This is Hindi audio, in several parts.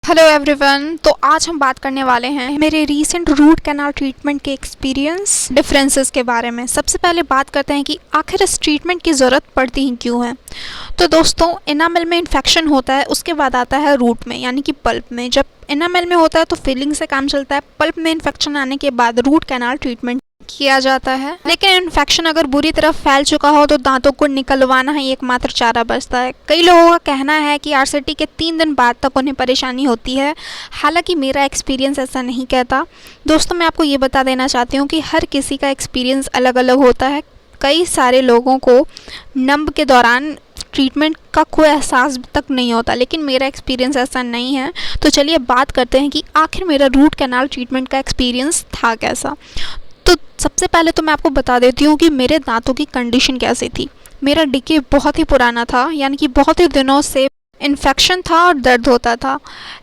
Hello everyone. तो आज हम बात करने वाले हैं मेरे रीसेंट रूट कैनाल ट्रीटमेंट के एक्सपीरियंस डिफरेंसेस के बारे में। सबसे पहले बात करते हैं कि आखिर इस ट्रीटमेंट की ज़रूरत पड़ती ही क्यों है। तो दोस्तों, एनामेल में इन्फेक्शन होता है, उसके बाद आता है रूट में यानी कि पल्प में। जब एनामेल में होता है तो फिलिंग से काम चलता है, पल्प में इन्फेक्शन आने के बाद रूट कैनाल ट्रीटमेंट किया जाता है। लेकिन इन्फेक्शन अगर बुरी तरह फैल चुका हो तो दांतों को निकलवाना ही एकमात्र चारा बचता है। कई लोगों का कहना है कि आरसीटी के 3 दिन बाद तक उन्हें परेशानी होती है, हालांकि मेरा एक्सपीरियंस ऐसा नहीं कहता। दोस्तों, मैं आपको ये बता देना चाहती हूँ कि हर किसी का एक्सपीरियंस अलग अलग होता है। कई सारे लोगों को नंब के दौरान ट्रीटमेंट का कोई एहसास तक नहीं होता, लेकिन मेरा एक्सपीरियंस ऐसा नहीं है। तो चलिए बात करते हैं कि आखिर मेरा रूट कैनाल ट्रीटमेंट का एक्सपीरियंस था कैसा। तो सबसे पहले तो मैं आपको बता देती हूँ कि मेरे दांतों की कंडीशन कैसी थी। मेरा डीके बहुत ही पुराना था, यानी कि बहुत ही दिनों से इन्फेक्शन था और दर्द होता था।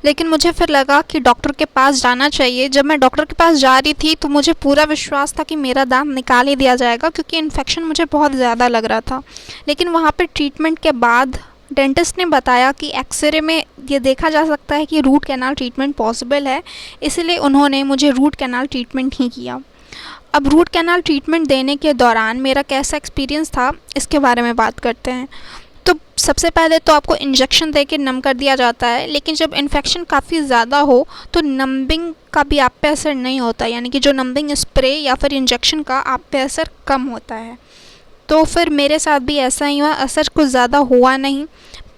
लेकिन मुझे फिर लगा कि डॉक्टर के पास जाना चाहिए। जब मैं डॉक्टर के पास जा रही थी तो मुझे पूरा विश्वास था कि मेरा दांत निकाल ही दिया जाएगा, क्योंकि इन्फेक्शन मुझे बहुत ज़्यादा लग रहा था। लेकिन वहाँ पे ट्रीटमेंट के बाद डेंटिस्ट ने बताया कि एक्सरे में ये देखा जा सकता है कि रूट कैनाल ट्रीटमेंट पॉसिबल है, इसलिए उन्होंने मुझे रूट कैनाल ट्रीटमेंट ही किया। अब रूट कैनाल ट्रीटमेंट देने के दौरान मेरा कैसा एक्सपीरियंस था, इसके बारे में बात करते हैं। तो सबसे पहले तो आपको इंजेक्शन देके नम कर दिया जाता है, लेकिन जब इन्फेक्शन काफ़ी ज़्यादा हो तो नंबिंग का भी आप पे असर नहीं होता, यानी कि जो नंबिंग स्प्रे या फिर इंजेक्शन का आप पे असर कम होता है। तो फिर मेरे साथ भी ऐसा ही हुआ, असर कुछ ज़्यादा हुआ नहीं,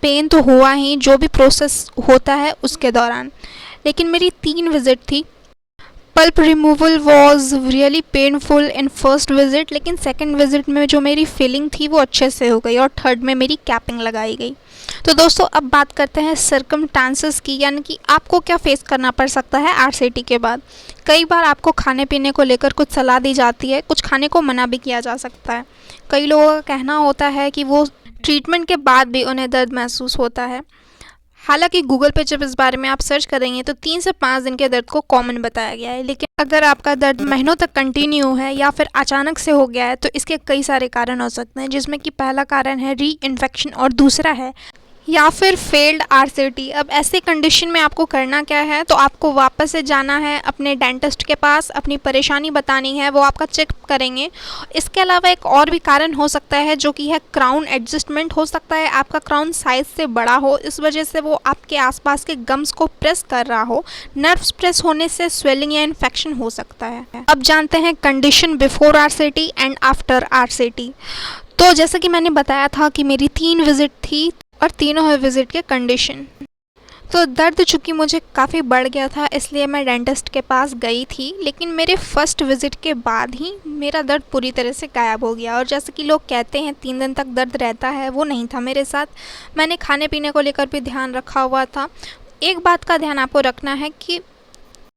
पेन तो हुआ ही जो भी प्रोसेस होता है उसके दौरान। लेकिन मेरी 3 विज़िट थी। Pulp removal was really painful in first visit, लेकिन सेकंड विज़िट में जो मेरी फीलिंग थी वो अच्छे से हो गई और थर्ड में मेरी कैपिंग लगाई गई। तो दोस्तों, अब बात करते हैं सर्कमस्टांसेस की, यानी कि आपको क्या फेस करना पड़ सकता है आरसीटी के बाद। कई बार आपको खाने पीने को लेकर कुछ सलाह दी जाती है, कुछ खाने को मना भी किया जा सकता है। कई लोगों का कहना होता है कि वो ट्रीटमेंट के बाद भी उन्हें दर्द महसूस होता है। हालांकि गूगल पे जब इस बारे में आप सर्च करेंगे तो 3 से 5 दिन के दर्द को कॉमन बताया गया है। लेकिन अगर आपका दर्द महीनों तक कंटिन्यू है या फिर अचानक से हो गया है तो इसके कई सारे कारण हो सकते हैं, जिसमें कि पहला कारण है री इन्फेक्शन और दूसरा है या फिर फेल्ड आरसीटी। अब ऐसे कंडीशन में आपको करना क्या है, तो आपको वापस से जाना है अपने डेंटिस्ट के पास, अपनी परेशानी बतानी है, वो आपका चेक करेंगे। इसके अलावा एक और भी कारण हो सकता है जो कि है क्राउन एडजस्टमेंट। हो सकता है आपका क्राउन साइज से बड़ा हो, इस वजह से वो आपके आसपास के गम्स को प्रेस कर रहा हो। नर्व्स प्रेस होने से स्वेलिंग या इन्फेक्शन हो सकता है। अब जानते हैं condition before RCT and after RCT. तो जैसा कि मैंने बताया था कि मेरी 3 विज़िट थी और तीनों विज़िट के कंडीशन। तो दर्द चूँकि मुझे काफ़ी बढ़ गया था, इसलिए मैं डेंटिस्ट के पास गई थी। लेकिन मेरे फर्स्ट विज़िट के बाद ही मेरा दर्द पूरी तरह से गायब हो गया, और जैसे कि लोग कहते हैं 3 दिन तक दर्द रहता है, वो नहीं था मेरे साथ। मैंने खाने पीने को लेकर भी ध्यान रखा हुआ था। एक बात का ध्यान आपको रखना है कि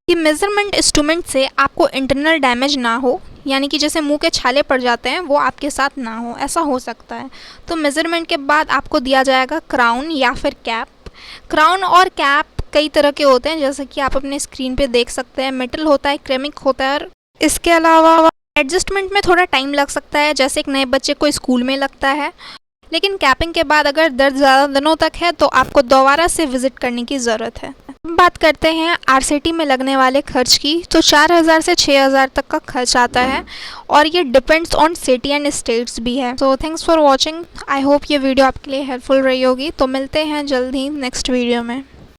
मेज़रमेंट इंस्ट्रूमेंट से आपको इंटरनल डैमेज ना हो, यानी कि जैसे मुंह के छाले पड़ जाते हैं वो आपके साथ ना हो, ऐसा हो सकता है। तो मेज़रमेंट के बाद आपको दिया जाएगा क्राउन या फिर कैप। क्राउन और कैप कई तरह के होते हैं, जैसे कि आप अपने स्क्रीन पे देख सकते हैं। मेटल होता है, केमिक होता है, और इसके अलावा एडजस्टमेंट में थोड़ा टाइम लग सकता है, जैसे एक नए बच्चे को स्कूल में लगता है। लेकिन कैपिंग के बाद अगर दर्द ज़्यादा दिनों तक है तो आपको दोबारा से विज़िट करने की ज़रूरत है। बात करते हैं आरसीटी में लगने वाले खर्च की। तो 4000 से 6000 तक का खर्च आता है, और ये depends on city and states भी है। तो thanks for watching. I hope ये वीडियो आपके लिए हेल्पफुल रही होगी। तो मिलते हैं जल्द ही नेक्स्ट वीडियो में।